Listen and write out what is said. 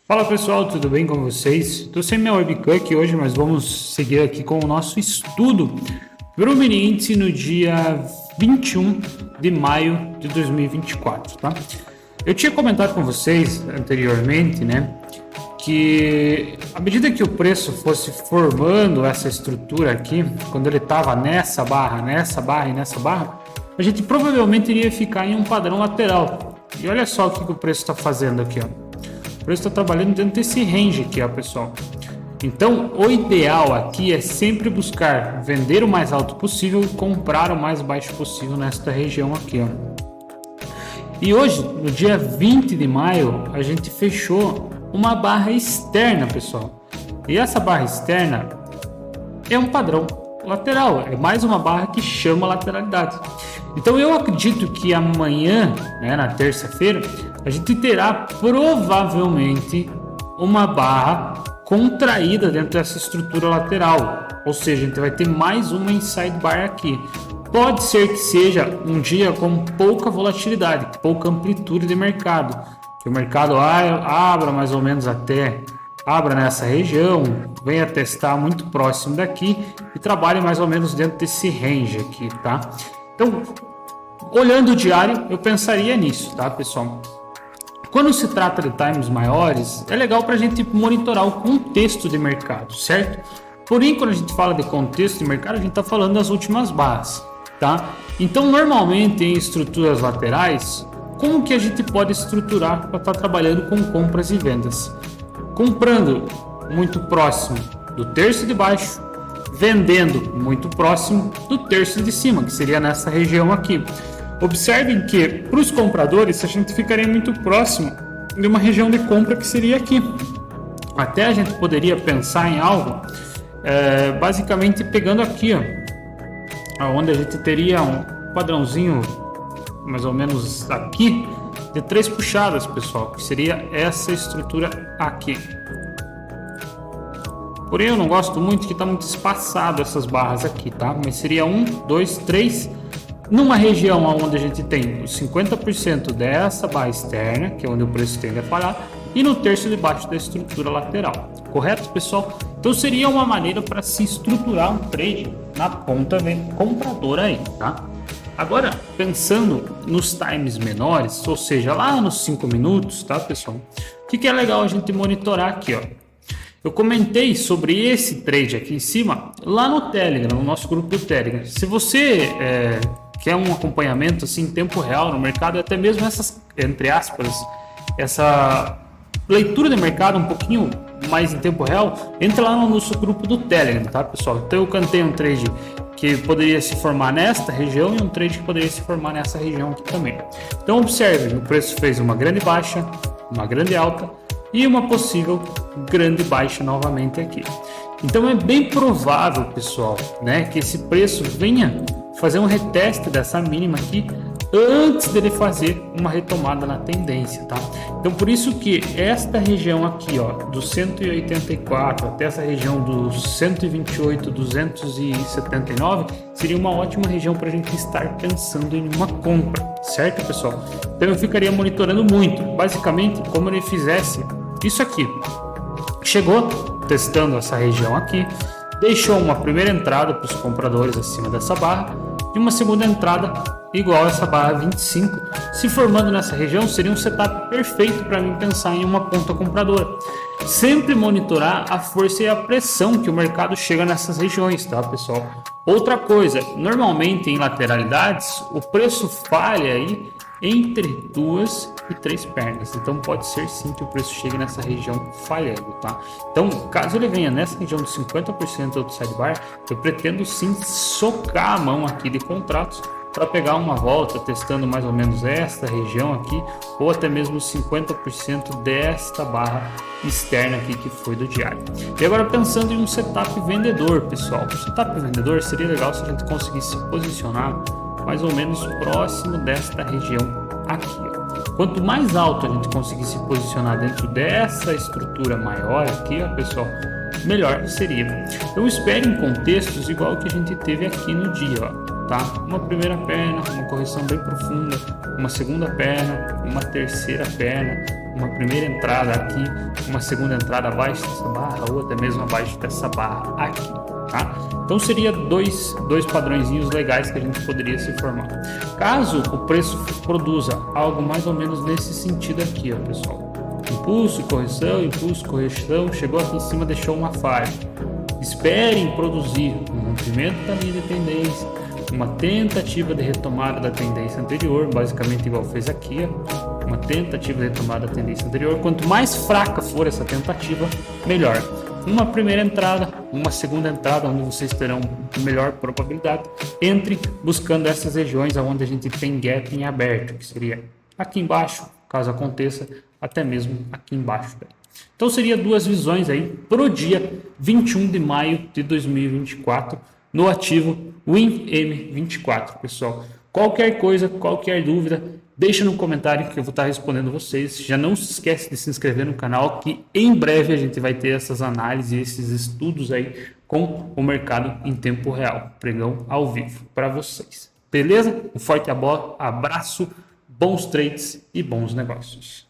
Fala pessoal, tudo bem com vocês? Estou sem minha webcam aqui hoje, mas vamos seguir aqui com o nosso estudo para o mini índice no dia 21 de maio de 2024, tá? Eu tinha comentado com vocês anteriormente, né, que à medida que o preço fosse formando essa estrutura aqui, quando ele estava nessa barra e nessa barra, a gente provavelmente iria ficar em um padrão lateral. E olha só o que o preço está fazendo aqui, ó. O preço está trabalhando dentro desse range aqui, ó, pessoal. Então, o ideal aqui é sempre buscar vender o mais alto possível e comprar o mais baixo possível nesta região aqui, ó. E hoje, no dia 20 de maio, a gente fechou uma barra externa, pessoal. E essa barra externa é um padrão lateral, é mais uma barra que chama lateralidade. Então eu acredito que amanhã, né, na terça-feira, a gente terá provavelmente uma barra contraída dentro dessa estrutura lateral, ou seja, a gente vai ter mais uma inside bar aqui. Pode ser que seja um dia com pouca volatilidade, pouca amplitude de mercado, que o mercado abra mais ou menos abra nessa região, venha testar muito próximo daqui e trabalhe mais ou menos dentro desse range aqui, tá? Então, olhando o diário, eu pensaria nisso, tá, pessoal? Quando se trata de times maiores, é legal para a gente monitorar o contexto de mercado, certo? Porém, quando a gente fala de contexto de mercado, a gente está falando das últimas barras, tá? Então, normalmente em estruturas laterais, como que a gente pode estruturar para estar trabalhando com compras e vendas? Comprando muito próximo do terço de baixo, vendendo muito próximo do terço de cima, que seria nessa região aqui. Observem que para os compradores a gente ficaria muito próximo de uma região de compra que seria aqui. Até a gente poderia pensar em algo basicamente pegando aqui, ó, onde a gente teria um padrãozinho mais ou menos aqui de 3 puxadas, pessoal, que seria essa estrutura aqui. Porém, eu não gosto muito que está muito espaçado essas barras aqui, tá? Mas seria 1, 2, 3, numa região onde a gente tem os 50% dessa barra externa, que é onde o preço tende a falhar, e no terço de baixo da estrutura lateral. Correto, pessoal? Então seria uma maneira para se estruturar um trade na ponta compradora aí, tá? Agora, pensando nos times menores, ou seja, lá nos 5 minutos, tá, pessoal? O que é legal a gente monitorar aqui, ó? Eu comentei sobre esse trade aqui em cima, lá no Telegram, no nosso grupo do Telegram. Se você quer um acompanhamento assim, em tempo real no mercado, até mesmo essas, entre aspas, essa leitura de mercado um pouquinho mais em tempo real, entra lá no nosso grupo do Telegram, tá, pessoal? Então eu cantei um trade que poderia se formar nesta região e um trade que poderia se formar nessa região aqui também. Então observe, o preço fez uma grande baixa, uma grande alta e uma possível grande baixa novamente aqui. Então é bem provável, pessoal, né, que esse preço venha fazer um reteste dessa mínima aqui antes dele fazer uma retomada na tendência, tá? Então por isso que esta região aqui, ó, do 184 até essa região do 128, 279 seria uma ótima região para a gente estar pensando em uma compra, certo, pessoal? Então eu ficaria monitorando muito, basicamente como ele fizesse isso aqui. Chegou testando essa região aqui, deixou uma primeira entrada para os compradores acima dessa barra e uma segunda entrada igual a essa barra 25, se formando nessa região seria um setup perfeito para mim pensar em uma ponta compradora. Sempre monitorar a força e a pressão que o mercado chega nessas regiões, tá, pessoal? Outra coisa, normalmente em lateralidades o preço falha aí entre 2 e 3 pernas, então pode ser sim que o preço chegue nessa região falhando, tá? Então, caso ele venha nessa região de 50% do sidebar, eu pretendo sim socar a mão aqui de contratos para pegar uma volta, testando mais ou menos esta região aqui, ou até mesmo 50% desta barra externa aqui que foi do diário. E agora pensando em um setup vendedor, pessoal, o setup vendedor seria legal se a gente conseguisse se posicionar mais ou menos próximo desta região aqui, ó. Quanto mais alto a gente conseguir se posicionar dentro dessa estrutura maior aqui, ó, pessoal, melhor seria. Então espere em contextos igual que a gente teve aqui no dia, ó. Tá? Uma primeira perna, uma correção bem profunda, uma segunda perna, uma terceira perna, uma primeira entrada aqui, uma segunda entrada abaixo dessa barra, ou até mesmo abaixo dessa barra aqui, tá? Então seria dois padrõezinhos legais que a gente poderia se formar. Caso o preço produza algo mais ou menos nesse sentido aqui, ó, pessoal. Impulso, correção, chegou aqui em cima, deixou uma falha. Esperem produzir um rompimento da linha de tendência, uma tentativa de retomada da tendência anterior, basicamente igual fez aqui, ó, uma tentativa de retomada da tendência anterior. Quanto mais fraca for essa tentativa, melhor. Uma primeira entrada, uma segunda entrada, onde vocês terão melhor probabilidade, entre buscando essas regiões onde a gente tem gap em aberto, que seria aqui embaixo, caso aconteça, até mesmo aqui embaixo. Então seria duas visões aí pro dia 21 de maio de 2024 no ativo WinM24, pessoal. Qualquer coisa, qualquer dúvida, deixa no comentário que eu vou estar respondendo vocês. Já não se esquece de se inscrever no canal, que em breve a gente vai ter essas análises, esses estudos aí com o mercado em tempo real, pregão ao vivo para vocês. Beleza? Um forte abraço, bons trades e bons negócios.